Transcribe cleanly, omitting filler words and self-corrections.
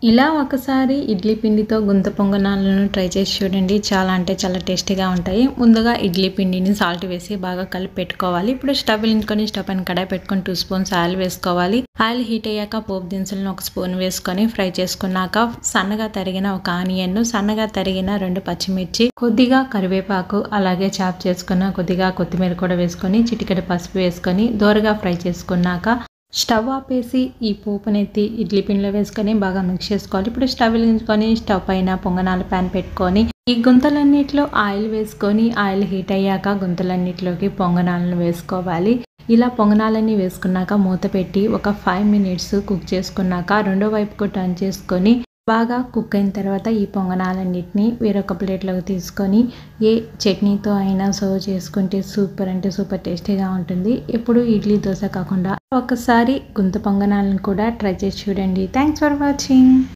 ఇలా ఒకసారి ఇడ్లీ పిండితో గుంత పొంగనాలను ట్రై చేసి చూడండి. చాలా అంటే చాలా టేస్టీగా ఉంటాయి. ముందుగా ఇడ్లీ పిండిని సాల్ట్ వేసి బాగా కలిపి పెట్టుకోవాలి. ఇప్పుడు స్టవ్ వెలిగించుకొని స్టవ్ పైన కడాయి పెట్టుకొని 2 స్పూన్స్ ఆయిల్ వేసుకోవాలి. ఆయిల్ హీట్ అయ్యాక పోపు దినుసులను 1 స్పూన్ వేసుకొని ఫ్రై చేసుకున్నాక సన్నగా తరిగిన ఒక ఆనియన్, సన్నగా తరిగిన 2 పచ్చిమిర్చి, కొద్దిగా కరివేపాకు, అలాగే చాప్ చేసుకున్న కొద్దిగా కొత్తిమీర కూడా వేసుకొని చిటికెడు పసుపు వేసుకొని దోరగా ఫ్రై చేసుకున్నాక స్టవ్ ఆపేసి ఈ పోపునెత్తి ఇడ్లీ పిండిలో వేసుకొని బాగా మిక్స్ చేసుకోవాలి. ఇప్పుడు స్టవ్ వెలిగించుకొని స్టవ్ పైన పొంగనాల ప్యాన్ పెట్టుకొని ఈ గుంతలన్నిటిలో ఆయిల్ వేసుకొని ఆయిల్ హీట్ అయ్యాక గుంతలన్నిటిలోకి పొంగనాలను వేసుకోవాలి. ఇలా పొంగనాలన్నీ వేసుకున్నాక మూత పెట్టి ఒక 5 మినిట్స్ కుక్ చేసుకున్నాక రెండో వైపుకు టర్న్ చేసుకొని బాగా కుక్ అయిన తర్వాత ఈ పొంగనాలన్నిటిని వేరొక ప్లేట్లోకి తీసుకొని ఏ చట్నీతో అయినా సర్వ్ చేసుకుంటే సూపర్ అంటే సూపర్ టేస్టీగా ఉంటుంది. ఎప్పుడు ఇడ్లీ దోశ కాకుండా ఒకసారి గుంత పొంగనాలను కూడా ట్రై చేసి చూడండి. Thanks for watching.